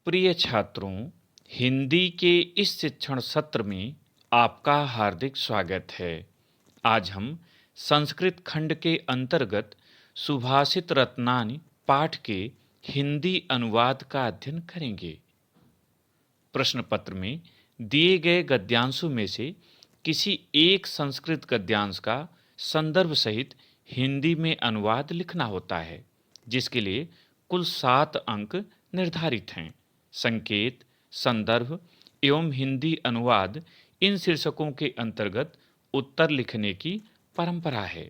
प्रिय छात्रों, हिंदी के इस शिक्षण सत्र में आपका हार्दिक स्वागत है। आज हम संस्कृत खंड के अंतर्गत सुभाषित रत्नानि पाठ के हिंदी अनुवाद का अध्ययन करेंगे। प्रश्न पत्र में दिए गए गद्यांशों में से किसी एक संस्कृत गद्यांश का संदर्भ सहित हिंदी में अनुवाद लिखना होता है, जिसके लिए कुल 7 अंक निर्धारित हैं। संकेत, संदर्भ एवं हिंदी अनुवाद इन शीर्षकों के अंतर्गत उत्तर लिखने की परंपरा है।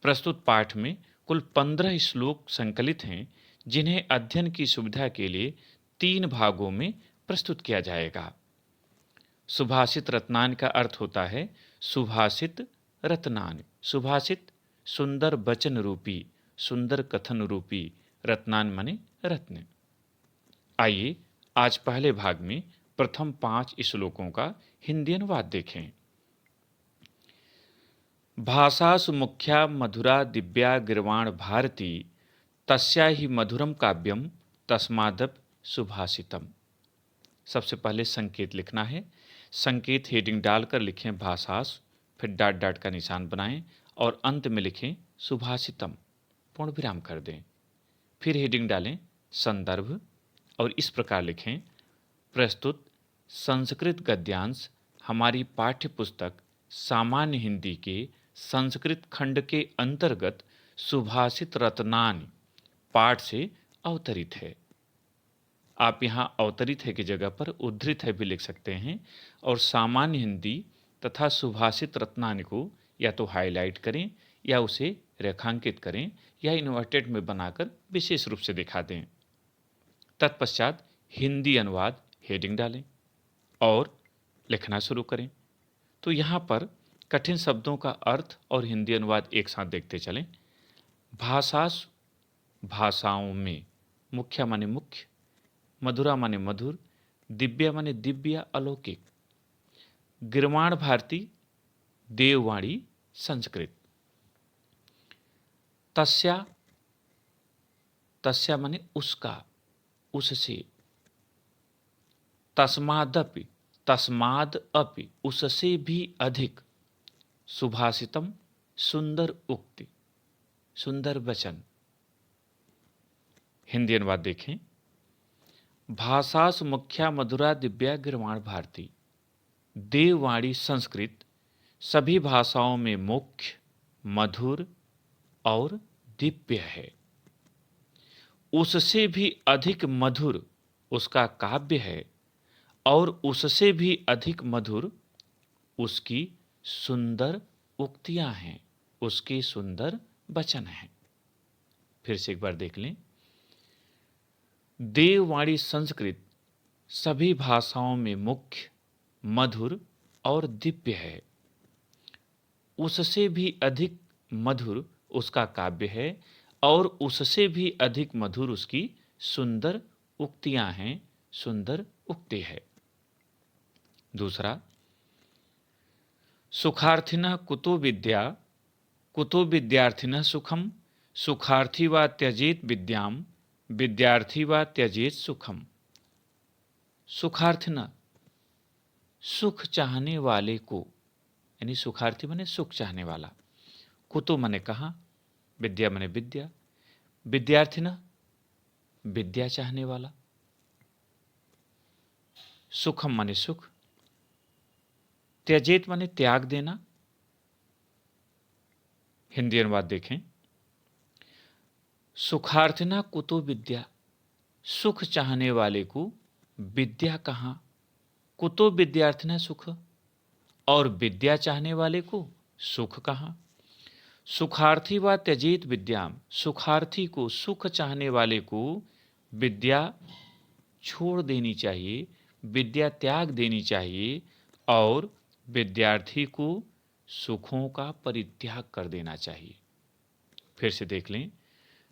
प्रस्तुत पाठ में कुल 15 श्लोक संकलित हैं, जिन्हें अध्ययन की सुविधा के लिए 3 भागों में प्रस्तुत किया जाएगा। सुभाषित रत्नानि का अर्थ होता है सुभाषित रत्नानि। सुभाषित सुंदर वचन रूपी, सुंदर कथन रूपी, रत्नानि माने रत्न। आइए आज पहले भाग में प्रथम 5 श्लोकों का हिंदी अनुवाद देखें। भाषासु मुख्या मधुरा दिव्या गिर्वाण भारती, तस्या ही मधुरम काव्यम तस्मादप सुभाषितम। सबसे पहले संकेत लिखना है। संकेत हेडिंग डालकर लिखें भाषासु, फिर डॉट डॉट का निशान बनाएं और अंत में लिखें सुभाषितम, पूर्ण विराम कर दें। फिर हेडिंग डालें संदर्भ और इस प्रकार लिखें प्रस्तुत संस्कृत गद्यांश हमारी पाठ्य पुस्तक सामान्य हिंदी के संस्कृत खंड के अंतर्गत सुभाषित रत्नानि पाठ से अवतरित है। आप यहाँ अवतरित है की जगह पर उद्धृत है भी लिख सकते हैं और सामान्य हिंदी तथा सुभाषित रत्नानि को या तो हाईलाइट करें या उसे रेखांकित करें या इन्वर्टेड में बनाकर विशेष रूप से दिखा दें। तत्पश्चात हिंदी अनुवाद हेडिंग डालें और लिखना शुरू करें। तो यहाँ पर कठिन शब्दों का अर्थ और हिंदी अनुवाद एक साथ देखते चलें। भाषाओं में, मुख्य माने मुख्य, मधुरा माने मधुर, दिव्या माने दिव्य अलौकिक, गिर्वाण भारती देववाणी संस्कृत, तस्या, तस्या माने उसका, उससे, तस्मादपि, तस्माद अपि उससे भी अधिक, सुभाषितम सुंदर उक्ति, सुंदर वचन। हिंदी अनुवाद देखें। भाषासु मुख्या मधुरा दिव्या गिर्वाण भारती, देववाणी संस्कृत सभी भाषाओं में मुख्य, मधुर और दिव्य है। उससे भी अधिक मधुर उसका काव्य है और उससे भी अधिक मधुर उसकी सुंदर उक्तियां हैं, उसके सुंदर वचन हैं। फिर से एक बार देख लें। देववाणी संस्कृत सभी भाषाओं में मुख्य, मधुर और दिव्य है। उससे भी अधिक मधुर उसका काव्य है और उससे भी अधिक मधुर उसकी सुंदर उक्तियां हैं, सुंदर उक्ति है। दूसरा, सुखार्थिनः कुतो विद्या, कुतो विद्यार्थिनः सुखम, सुखार्थी वा त्यजेत विद्याम, विद्यार्थी वा त्यजेत सुखम। सुखार्थिनः सुख चाहने वाले को, यानी सुखार्थी माने सुख चाहने वाला, कुतो माने कहाँ, विद्या माने विद्या, विद्यार्थिनः विद्या चाहने वाला, सुखम माने सुख, त्यजेत माने त्याग देना। हिंदी अनुवाद देखें। सुखार्थिना कुतो विद्या, सुख चाहने वाले को विद्या कहाँ, कुतो विद्यार्थिना सुख, और विद्या चाहने वाले को सुख कहाँ। सुखार्थी व त्यजेत विद्याम, सुखार्थी को, सुख चाहने वाले को विद्या छोड़ देनी चाहिए, विद्या त्याग देनी चाहिए और विद्यार्थी को सुखों का परित्याग कर देना चाहिए। फिर से देख लें।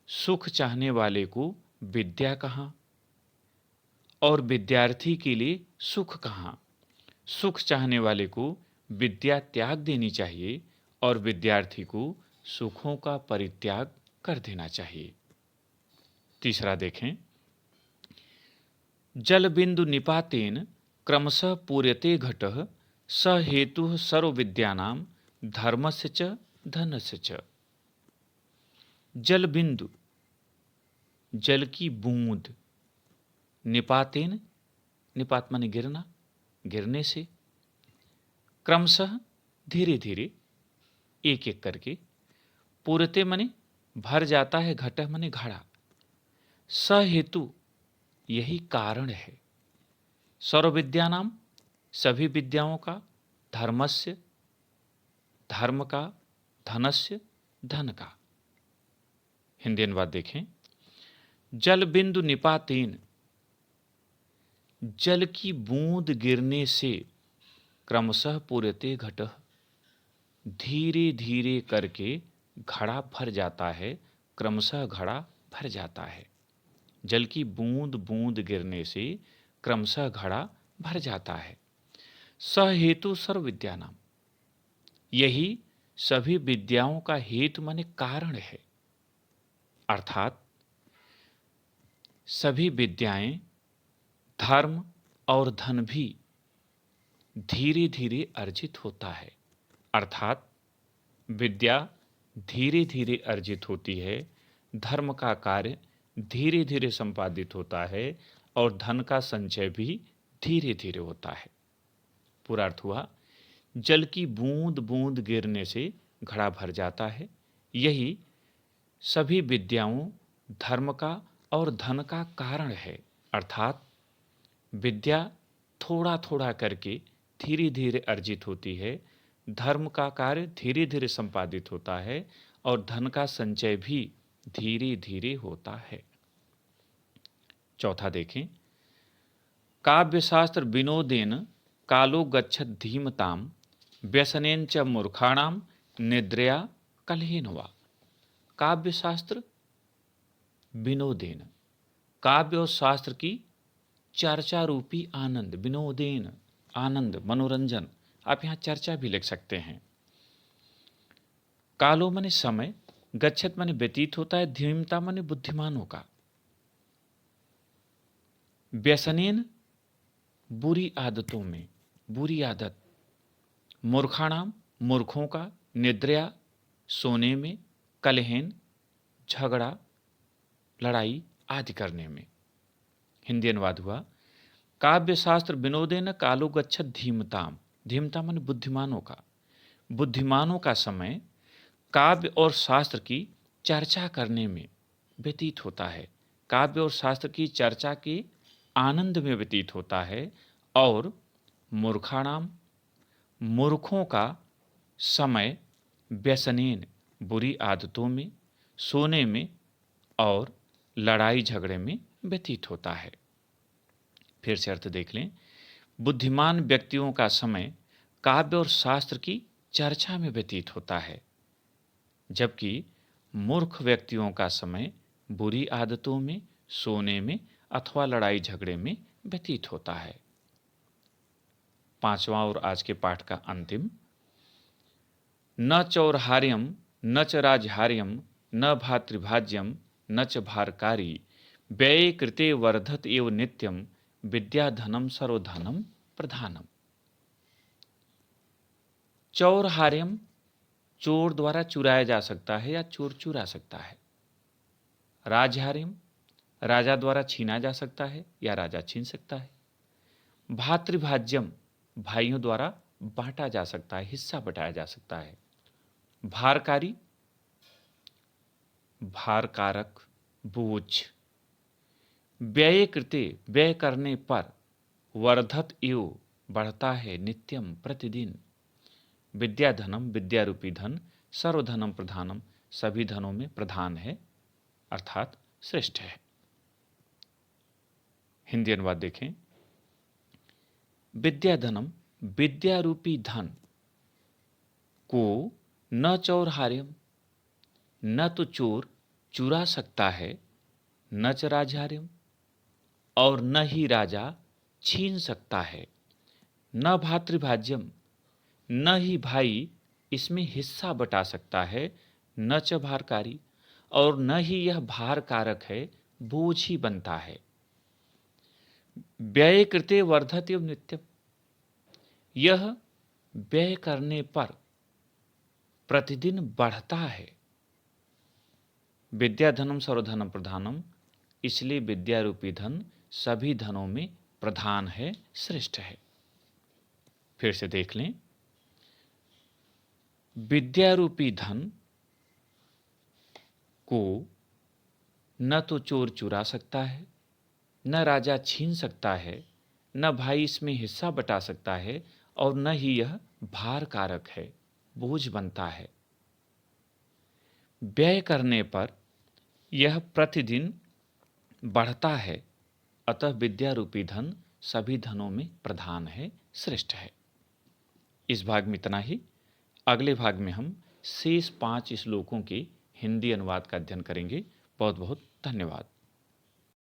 सुख चाहने वाले को विद्या कहाँ और विद्यार्थी के लिए सुख कहाँ। सुख चाहने वाले को विद्या त्याग देनी चाहिए और विद्यार्थी को सुखों का परित्याग कर देना चाहिए। तीसरा देखें। जल बिंदु निपातेन क्रमशः पूर्यते घटः स हेतुः सर्व विद्यानां धर्मस्य च धनस्य च। जल बिंदु, जल की बूंद, निपातेन, निपात माने गिरना, गिरने से, क्रमशः धीरे धीरे, एक एक करके, पूर्यते माने भर जाता है, घटः माने घड़ा, स हेतु यही कारण है, सर्व विद्यानाम सभी विद्याओं का, धर्मस्य धर्म का, धनस्य धन का। हिंदी अनुवाद देखें। जल बिंदु निपातेन, जल की बूंद गिरने से, क्रमशः पूर्यते घटः, धीरे धीरे करके घड़ा भर जाता है, क्रमशः घड़ा भर जाता है। जल की बूंद बूंद गिरने से क्रमशः घड़ा भर जाता है। स हेतु सर्व विद्यानाम, यही सभी विद्याओं का हेतु माने कारण है, अर्थात सभी विद्याएं, धर्म और धन भी धीरे धीरे अर्जित होता है, अर्थात विद्या धीरे धीरे अर्जित होती है, धर्म का कार्य धीरे धीरे संपादित होता है और धन का संचय भी धीरे धीरे होता है। पूरा अर्थ हुआ, जल की बूंद बूंद गिरने से घड़ा भर जाता है, यही सभी विद्याओं, धर्म का और धन का कारण है, अर्थात विद्या थोड़ा थोड़ा करके धीरे धीरे अर्जित होती है, धर्म का कार्य धीरे धीरे संपादित होता है और धन का संचय भी धीरे धीरे होता है। चौथा देखें। काव्यशास्त्र विनोदेन कालो गच्छत धीमताम व्यसनेन च मूर्खाणाम निद्रया कलहेन वा। काव्यशास्त्र विनोदेन, काव्य और शास्त्र की चर्चा रूपी आनंद, विनोदेन आनंद, मनोरंजन, आप यहाँ चर्चा भी लिख सकते हैं। कालो माने समय, गच्छत माने व्यतीत होता है, धीमता माने बुद्धिमानों का, व्यसनेन बुरी आदतों में, बुरी आदत, मूर्खाणाम मूर्खों का, निद्रया सोने में, कलहेन झगड़ा, लड़ाई आदि करने में। हिंदी अनुवाद हुआ, काव्य शास्त्र विनोदेन कालो गच्छत धीमताम, धीमता माने बुद्धिमानों का, बुद्धिमानों का समय काव्य और शास्त्र की चर्चा करने में व्यतीत होता है, काव्य और शास्त्र की चर्चा के आनंद में व्यतीत होता है, और मूर्खाणाम मूर्खों का समय व्यसनेन बुरी आदतों में, सोने में और लड़ाई झगड़े में व्यतीत होता है। फिर से अर्थ देख लें। बुद्धिमान व्यक्तियों का समय काव्य और शास्त्र की चर्चा में व्यतीत होता है, जबकि मूर्ख व्यक्तियों का समय बुरी आदतों में, सोने में अथवा लड़ाई झगड़े में व्यतीत होता है। पांचवा और आज के पाठ का अंतिम। न चौरहार्यम न च राजहार्यम न भातृभाज्यम न च भारकारी व्यये कृते वर्धत एव नित्यम विद्याधनम सर्वधनम प्रधानम। चौरहार्यम चोर द्वारा चुराया जा सकता है या चोर चुरा सकता है। राजहार्यम राजा द्वारा छीना जा सकता है या राजा छीन सकता है। भातृभाज्यम भाइयों द्वारा बांटा जा सकता है, हिस्सा बटाया जा सकता है। भारकारी भारकारक, बोझ। व्यय कृते व्यय करने पर, वर्धत एव बढ़ता है, नित्यम प्रतिदिन, विद्याधनम विद्यारूपी धन, सर्वधनम प्रधानम सभी धनों में प्रधान है, अर्थात श्रेष्ठ है। हिंदी अनुवाद देखें। विद्याधनम विद्यारूपी धन को न चौरहार्यम, न तो चोर चुरा सकता है, न च राजहार्यम और न ही राजा छीन सकता है, न भातृभाज्यम न ही भाई इसमें हिस्सा बटा सकता है, न च भारकारी और न ही यह भार कारक है, बोझ ही बनता है। व्यय कृते वर्धते नित्यम, यह व्यय करने पर प्रतिदिन बढ़ता है। विद्या धनम सर्वधनम प्रधानम, इसलिए विद्या रूपी धन सभी धनों में प्रधान है, श्रेष्ठ है। फिर से देख लें, विद्या रूपी धन को न तो चोर चुरा सकता है, न राजा छीन सकता है, न भाई इसमें हिस्सा बटा सकता है, और न ही यह भार कारक है, बोझ बनता है। व्यय करने पर यह प्रतिदिन बढ़ता है, अतः विद्या रूपी धन सभी धनों में प्रधान है, श्रेष्ठ है। इस भाग में इतना ही। अगले भाग में हम शेष 5 श्लोकों के हिंदी अनुवाद का अध्ययन करेंगे। बहुत बहुत धन्यवाद।